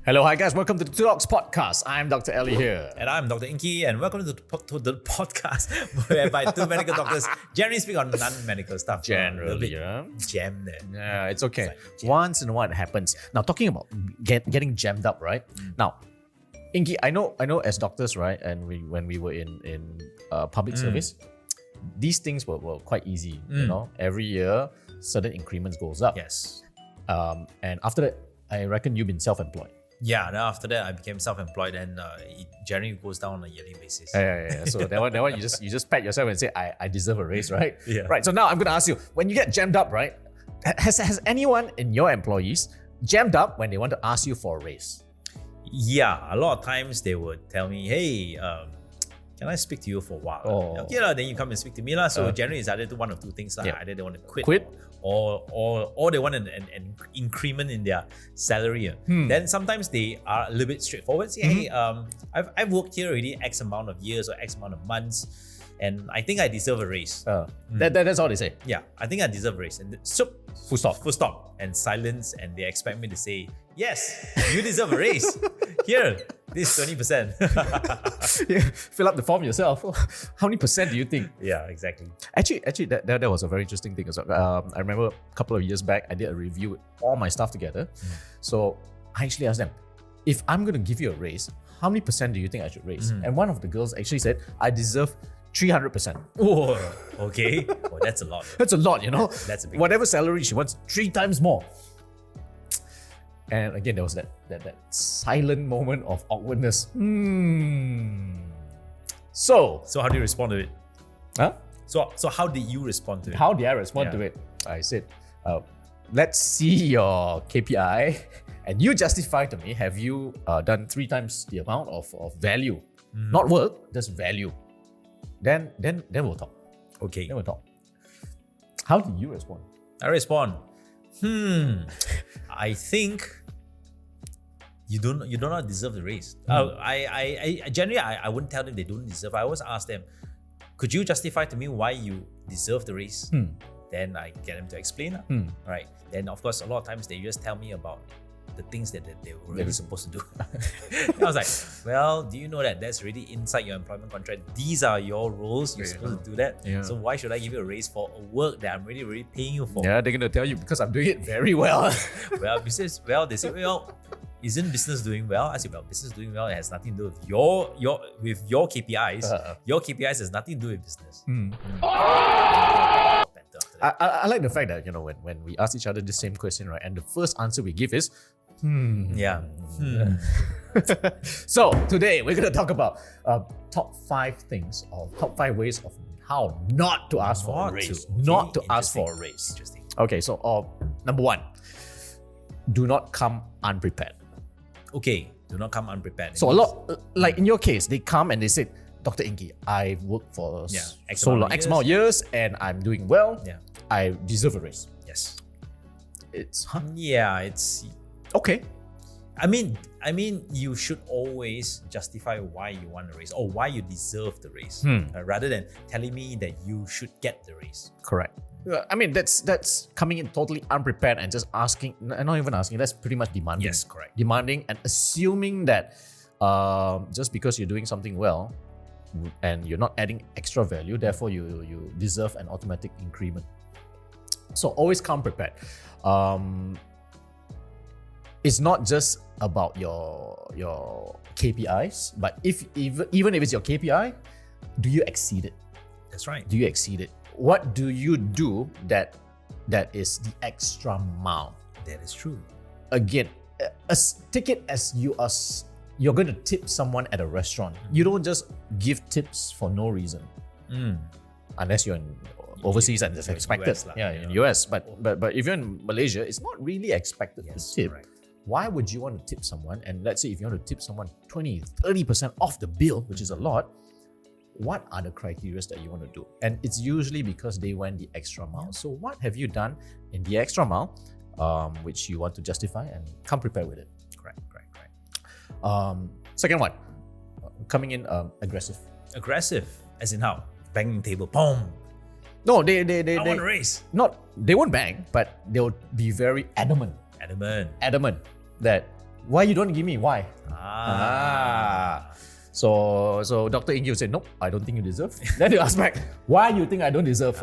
Hello, hi guys, welcome to the Two Dogs Podcast. I'm Dr. Ellie here. And I'm Dr. Ingky, and welcome to the podcast whereby two medical doctors generally speak on non-medical stuff. Generally, yeah. Jam there. Yeah, it's okay. It's like Once in a while it happens. Now, talking about getting jammed up, right? Now, Ingky, I know as doctors, right, and when we were in public service, these things were quite easy, you know. Every year, certain increments goes up. Yes. And after that, I reckon you've been self-employed. Yeah, then after that I became self-employed, and it generally goes down on a yearly basis. Yeah. So that one you just pat yourself and say, I deserve a raise, right? Yeah. Right. So now I'm gonna ask you, when you get jammed up, right? Has anyone in your employees jammed up when they want to ask you for a raise? Yeah, a lot of times they would tell me, hey, can I speak to you for a while? Oh. Okay, then you come and speak to me. So generally it's either one of two things. Yeah. Either they want to quit. Or they want an increment in their salary. Then sometimes they are a little bit straightforward. Say, hey, I've worked here already X amount of years or X amount of months, and I think I deserve a raise. That's all they say. Yeah, I think I deserve a raise. And so, Full stop. Full stop. And silence, and they expect me to say, yes, you deserve a raise. Here, this 20%. Yeah, fill up the form yourself. How many percent do you think? Yeah, exactly. Actually, that was a very interesting thing as well. I remember a couple of years back, I did a review with all my staff together. So I actually asked them, if I'm going to give you a raise, how many percent do you think I should raise? And one of the girls actually said, I deserve 300%. Oh, okay. Oh, that's a lot. That's a lot, you know? That's a big Whatever salary she wants, 3 times more. And again, there was that silent moment of awkwardness. So So how do you respond to it? huh? So how did you respond to it? How did I respond to it? I said, let's see your KPI and you justify to me, have you done 3 times the amount of value? Not work, just value. Then we'll talk. Okay. Then we'll talk. How did you respond? I respond, I think you do not deserve the raise. I generally I wouldn't tell them they don't deserve. I always ask them, could you justify to me why you deserve the raise? Then I get them to explain. Right. Then of course a lot of times they just tell me about the things that they were really supposed to do. I was like, well, do you know that that's really inside your employment contract? These are your roles. You're supposed to do that. Yeah. So why should I give you a raise for a work that I'm really paying you for? Yeah, they're going to tell you because I'm doing it very well. They say, isn't business doing well? I say, well, business doing well, it has nothing to do with your KPIs. Your KPIs has nothing to do with business. I like the fact that, you know, when we ask each other the same question, right, and the first answer we give is, So today we're going to talk about top 5 things or top 5 ways of how not to ask for a raise. Not to ask for a raise. Interesting. Okay, so number 1, do not come unprepared. Okay, do not come unprepared. So a lot, like in your case, they come and they say, Dr. Ingky, I've worked for X amount of years and I'm doing well. Yeah. I deserve a raise. Yes. It's it's okay. I mean, you should always justify why you want a raise or why you deserve the raise, rather than telling me that you should get the raise. Correct. I mean, that's coming in totally unprepared and just asking, not even asking, that's pretty much demanding. Yes, correct. Demanding and assuming that just because you're doing something well and you're not adding extra value, therefore you deserve an automatic increment. So always come prepared. It's not just about your KPIs, but even if it's your KPI, do you exceed it? That's right. Do you exceed it? What do you do that is the extra mile? That is true. Again, take it as you're going to tip someone at a restaurant. You don't just give tips for no reason, unless you're in overseas and it's expected. In US, but if you're in Malaysia, it's not really expected to tip. Correct. Why would you want to tip someone? And let's say if you want to tip someone 20-30% off the bill, which is a lot, what are the criteria that you want to do? And it's usually because they went the extra mile. So what have you done in the extra mile, which you want to justify, and come prepared with it? Correct. Second one, coming in aggressive. Aggressive, as in how? Banging table, boom. No, they I want a raise. They won't bang, but they'll be very adamant Adamant. that Why you don't give me? Why? Ah. So Dr. Ingky will say, nope, I don't think you deserve. Then you ask back, why you think I don't deserve?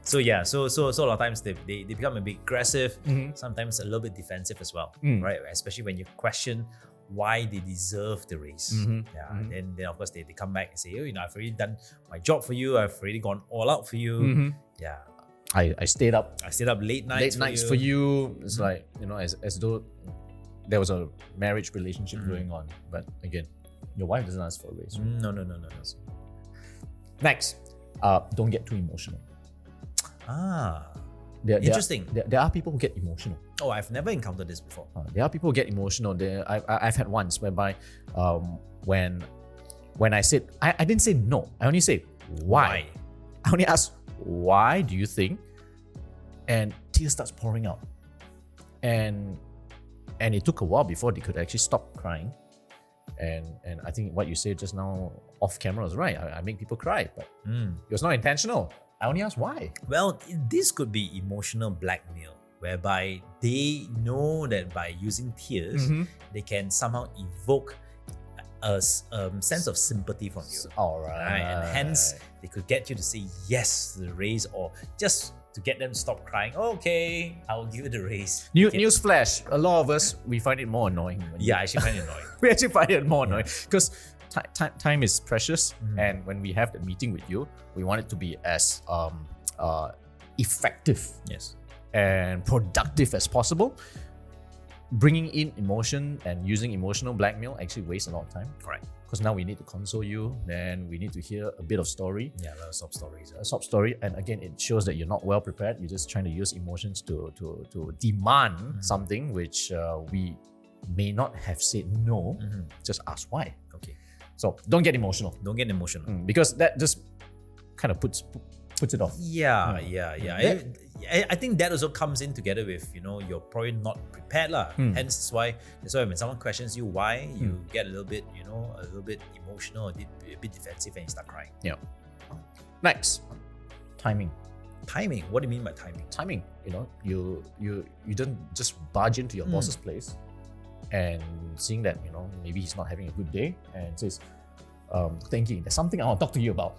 So yeah, so a lot of times they become a bit aggressive, sometimes a little bit defensive as well, right? Especially when you question why they deserve the raise. Then of course they come back and say, oh, I've already done my job for you, I've already gone all out for you. Yeah. I stayed up late nights for you. It's like, as though there was a marriage relationship going on. But again, your wife doesn't ask for a raise. No. Next, don't get too emotional. Interesting. There are people who get emotional. Oh, I've never encountered this before. There are people who get emotional. I've had once whereby when I said, I didn't say no, I only said why. I only asked, why do you think? And tears starts pouring out. And it took a while before they could actually stop crying. And I think what you said just now off camera was right. I make people cry, but it was not intentional. I only asked why. Well, this could be emotional blackmail, whereby they know that by using tears, they can somehow evoke a sense of sympathy from you. All right. And hence, they could get you to say yes to the raise, or just to get them to stop crying. Okay, I'll give you the raise. Newsflash, a lot of us, we find it more annoying. I actually find it annoying. We actually find it more annoying because time is precious, and when we have the meeting with you, we want it to be as effective and productive as possible. Bringing in emotion and using emotional blackmail actually wastes a lot of time. Correct. Because now we need to console you, then we need to hear a bit of story. Yeah, a lot of sob stories. A sob story, and again, it shows that you're not well prepared. You're just trying to use emotions to demand something which we may not have said no. Just ask why. Okay. So don't get emotional. Don't get emotional. Because that just kind of puts it off. Yeah. I think that also comes in together with, you're probably not prepared lah. Hence that's why when someone questions you why, you get a little bit emotional, a bit defensive, and you start crying. Yeah. Next, timing. Timing. What do you mean by timing? Timing. You don't just barge into your boss's place and seeing that maybe he's not having a good day and says, thinking there's something I want to talk to you about.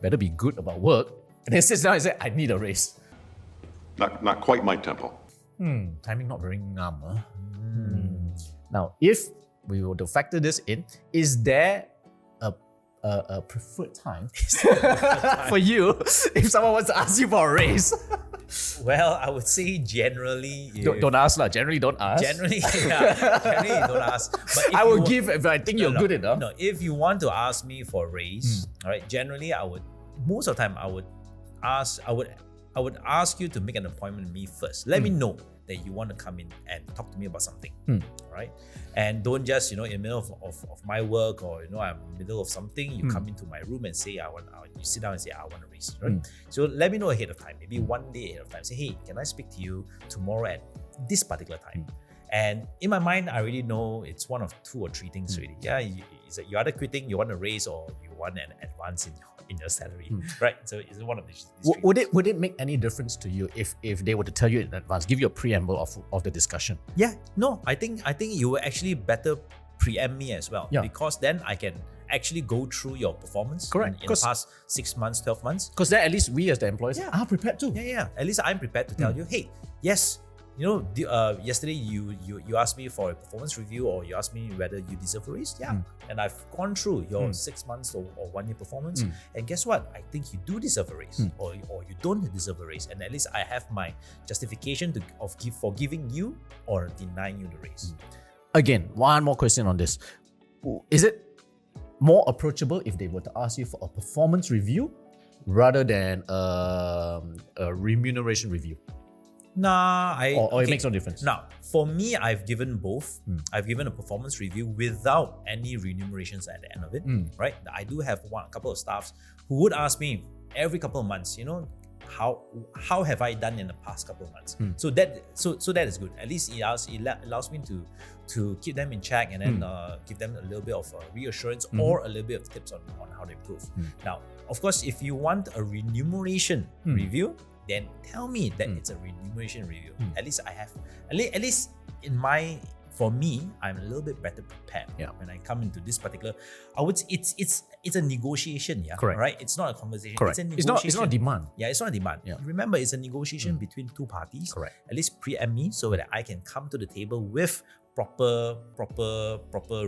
Better be good about work. And then sits down and says, I need a raise. Not quite my tempo. Timing not very ngam. Now, if we were to factor this in, is there a preferred time for you if someone wants to ask you for a raise? Well, I would say generally... Don't ask lah. Generally, don't ask. Generally, don't ask. But I will give if I think you're good enough. No, if you want to ask me for a raise, all right, generally most of the time I would ask you to make an appointment with me first. Let me know that you want to come in and talk to me about something, right? And don't just, in the middle of my work, or, I'm in the middle of something, you come into my room and say, you sit down and say, I want a raise, right? So let me know ahead of time, maybe one day ahead of time. Say, hey, can I speak to you tomorrow at this particular time? And in my mind, I already know it's one of 2 or 3 things already. Yeah, you're either quitting, you want a raise, or you want an advance in your salary, right? So it's one of these. Would it make any difference to you if they were to tell you in advance, give you a preamble of the discussion? Yeah, no, I think you will actually better preempt me as well, because then I can actually go through your performance in the past 6 months, 12 months. Because then at least we as the employees are prepared too. Yeah. At least I'm prepared to tell you, hey, yes, yesterday you asked me for a performance review, or you asked me whether you deserve a raise. Yeah. And I've gone through your 6 months or 1 year performance. And guess what? I think you do deserve a raise, or you don't deserve a raise. And at least I have my justification for giving you or denying you the raise. Again, one more question on this. Is it more approachable if they were to ask you for a performance review rather than a remuneration review? Nah, it makes no difference. Now, for me, I've given both. I've given a performance review without any remunerations at the end of it, right? I do have a couple of staffs who would ask me every couple of months, how have I done in the past couple of months? So that is good. At least it allows me to keep them in check, and then give them a little bit of reassurance or a little bit of tips on how to improve. Now, of course, if you want a remuneration review, then tell me that it's a remuneration review. At least I have. At least for me, I'm a little bit better prepared. Yeah. When I come into this particular, I would say it's a negotiation. Yeah. Correct. Right. It's not a conversation. Correct. It's a It's negotiation. not a demand. Yeah, it's not a demand. Yeah. Remember, it's a negotiation between two parties. Correct. At least preempt me so that I can come to the table with proper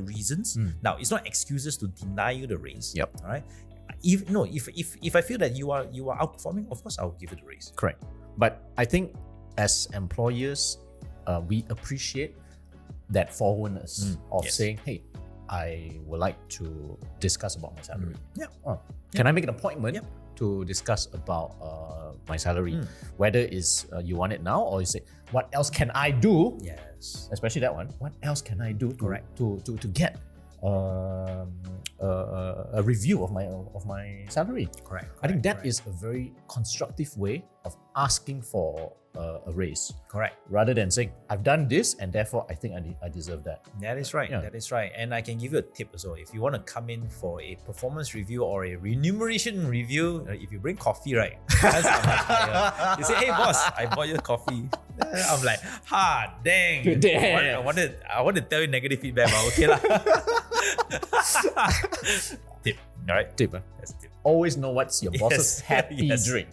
reasons. Now, it's not excuses to deny you the raise. Yep. All right. If I feel that you are outperforming, of course I'll give you the raise. Correct. But I think as employers, we appreciate that forwardness of Yes. saying, hey, I would like to discuss about my salary. Yeah. Oh, can I make an appointment Yep. to discuss about my salary? Whether it's you want it now or you say, what else can I do? Yes. Especially that one. What else can I do to get a review of my salary? Correct. I think that correct. is a very constructive way of asking for a raise, correct. rather than saying, I've done this and therefore I think I deserve that. That is right. Yeah. That is right. And I can give you a tip as well. If you want to come in for a performance review or a remuneration review, if you bring coffee, right? That's how much higher. You say, hey boss, I bought you coffee. I'm like, dang. Damn. I want to tell you negative feedback, but okay lah. Tip. All right. Tip. That's a tip. Always know what's your boss's Yes. happy Yes. drink.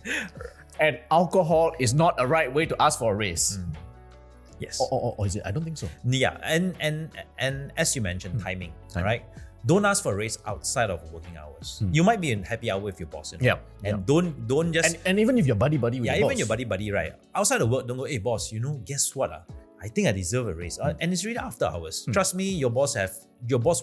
And alcohol is not a right way to ask for a raise. Yes. Or is it? I don't think so. Yeah, and as you mentioned, timing, Timing. right? Don't ask for a raise outside of working hours. You might be in happy hour with your boss, you know? Yeah, And don't just And even if you're buddy with your even boss. your buddy, right? Outside of work, don't go, hey boss, guess what? I think I deserve a raise. And it's really after hours. Trust me, your boss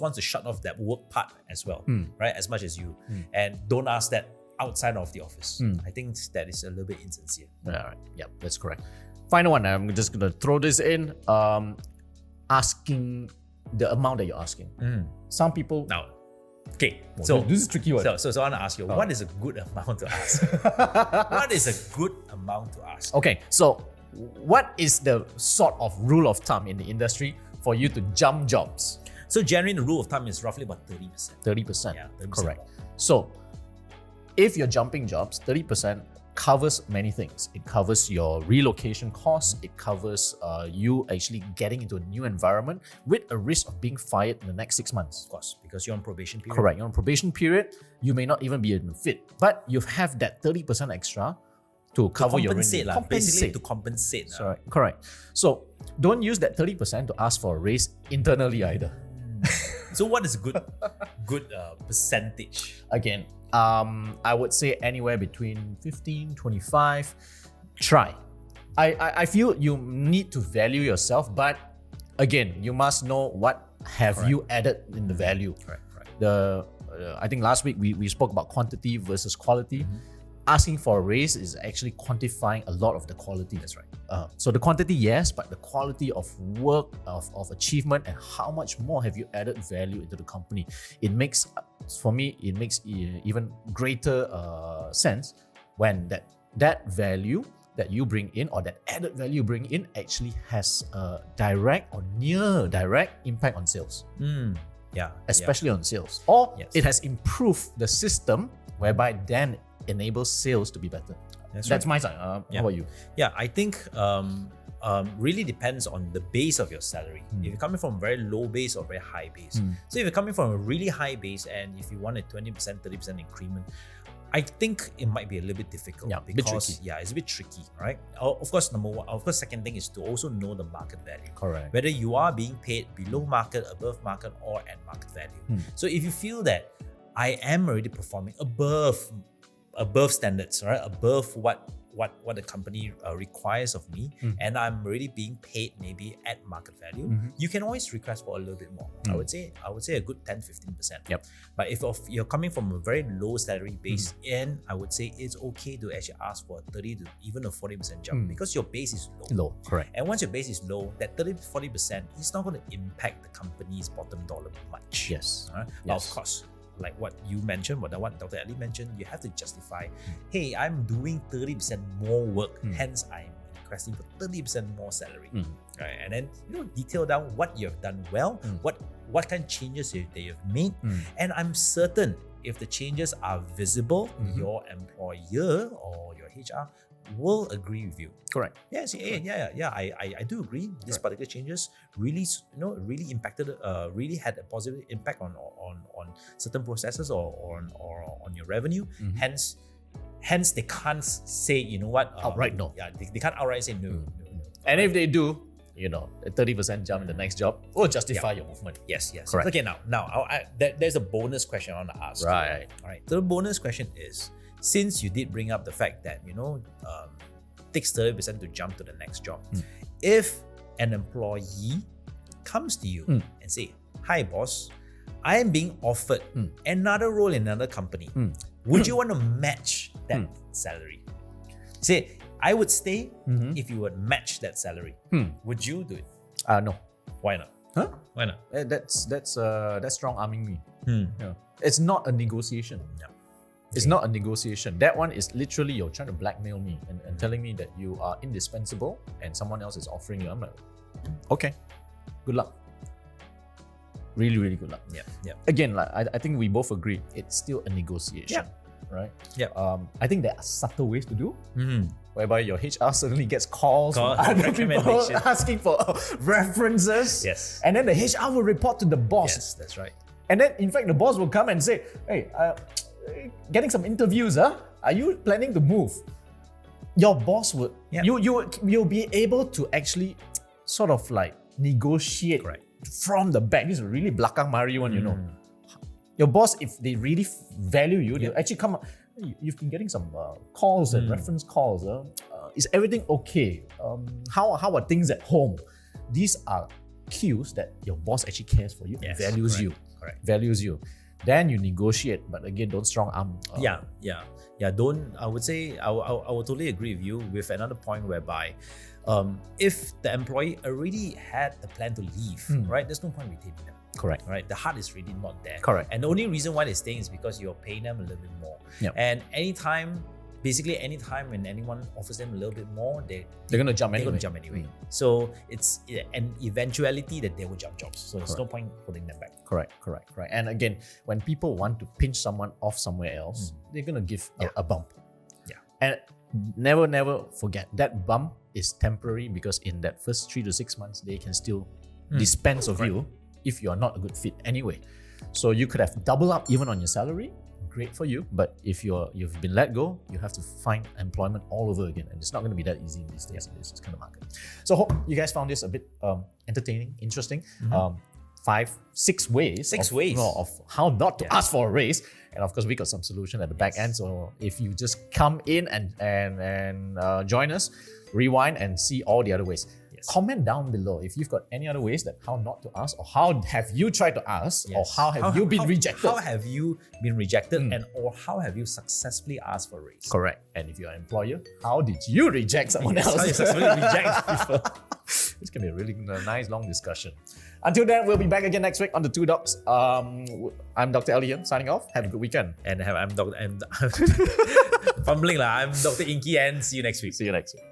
wants to shut off that work part as well, right? As much as you. And don't ask that outside of the office. I think that is a little bit insincere. All right. Yep, that's correct. Final one. I'm just gonna throw this in. Asking the amount that you're asking. Some people. Now, okay. Oh, So this is a tricky one. So I want to ask you, what is a good amount to ask? What is a good amount to ask? Okay, so what is the sort of rule of thumb in the industry for you to jump jobs? So generally, the rule of thumb is roughly about 30%. 30%. Yeah, 30%. Correct. So if you're jumping jobs, 30% covers many things. It covers your relocation costs. It covers you actually getting into a new environment with a risk of being fired in the next 6 months. Of course, because you're on probation period. Correct. You're on probation period. You may not even be in fit, but you have that 30% extra to cover your Compensate, rental. lah. Basically to compensate. lah. Sorry, correct. So don't use that 30% to ask for a raise internally either. So what is good percentage? Again, I would say anywhere between 15, 25. Try. I feel you need to value yourself, but again, you must know what have you added in the value. Correct. I think last week we spoke about quantity versus quality. Asking for a raise is actually quantifying a lot of the quality. That's right. So the quantity, yes, but the quality of work, of achievement, and how much more have you added value into the company? It makes, for me, even greater sense when that value that you bring in, or that added value you bring in, actually has a direct or near direct impact on sales. Yeah. Especially on sales. Or Yes. it has improved the system whereby then enables sales to be better. That's my side. How about you? Yeah, I think really depends on the base of your salary. If you're coming from a very low base or very high base. So if you're coming from a really high base and if you want a 20%, 30% increment, I think it might be a little bit difficult. Yeah, bit because tricky. it's a bit tricky, right? Of course, number one. Of course, second thing is to also know the market value. Correct. Whether you are being paid below market, above market, or at market value. So if you feel that I am already performing above standards, right? Above what the company requires of me, and I'm already being paid maybe at market value, you can always request for a little bit more. I would say a good 10-15%. Yep. But if you're coming from a very low salary base, and I would say it's okay to actually ask for a 30 to even a 40% jump because your base is low. Low, correct. And once your base is low, that 30-40% is not going to impact the company's bottom dollar much. Yes. Alright? Yes. But of course, like what you mentioned, what Dr. Ali mentioned, you have to justify, hey, I'm doing 30% more work, hence I'm requesting for 30% more salary. Right? And then detail down what you have done well, what kind of changes that you've made. And I'm certain if the changes are visible, your employer or your HR will agree with you. Correct. Yes, I do agree. These particular changes really, really impacted, really had a positive impact on certain processes or on your revenue. Hence they can't say, you know what, Outright no. Yeah, they can't outright say no. And if they do, a 30% jump in the next job will justify your movement. Yes. Correct. Okay, now there's a bonus question I want to ask. Right. All right. The bonus question is, since you did bring up the fact that takes 30% to jump to the next job, if an employee comes to you and say, "Hi, boss, I am being offered another role in another company. Would you want to match that salary?" Say, I would stay if you would match that salary. Would you do it? No. Why not? Huh? Why not? That's strong arming me. Yeah. It's not a negotiation. Yeah. It's not a negotiation. That one is literally you're trying to blackmail me and telling me that you are indispensable and someone else is offering you. I'm like, okay, good luck. Really, really good luck. Yeah. Again, like I think we both agree, it's still a negotiation, right? Yeah. I think there are subtle ways to do, whereby your HR suddenly gets calls from Call- other people recommendation. asking for references. Yes. And then the HR will report to the boss. Yes, that's right. And then, in fact, the boss will come and say, "Hey, getting some interviews, huh? Are you planning to move?" Your boss would, you'll be able to actually sort of like negotiate from the back. This is a really belakang mari one, Your boss, if they really value you, they'll actually come up. "Hey, you've been getting some calls and reference calls. Is everything okay? How are things at home?" These are cues that your boss actually cares for you and values you. Correct. Values you. Then you negotiate, but again, don't strong arm. Yeah. Don't. I would say I would totally agree with you with another point whereby, if the employee already had a plan to leave, right? There's no point retaining them. Correct. Right. The heart is really not there. Correct. And the only reason why they're staying is because you're paying them a little bit more. Yep. And anytime when anyone offers them a little bit more, they're gonna jump going anyway. to jump anyway. So it's an eventuality that they will jump jobs. So there's no point holding them back. Correct. And again, when people want to pinch someone off somewhere else, they're gonna give a bump. Yeah. And never forget that bump is temporary, because in that first 3 to 6 months, they can still dispense of you if you're not a good fit anyway. So you could have doubled up even on your salary. Great for you, but if you've been let go, you have to find employment all over again, and it's not going to be that easy in these days in this kind of market. So hope you guys found this a bit entertaining, interesting. 6 ways of how not to ask for a raise, and of course we got some solution at the back end. So if you just come in and join us, rewind and see all the other ways. Comment down below if you've got any other ways that how not to ask, or how have you tried to ask, or how have you been rejected. How have you been rejected, and or how have you successfully asked for a raise? Correct. And if you're an employer, how did you reject someone else? How you successfully reject people? This can be a really nice long discussion. Until then, we'll be back again next week on the Two Docs. I'm Dr. Elian signing off. Have a good weekend. And I'm fumbling lah. I'm Dr. Ingky, and see you next week. See you next week.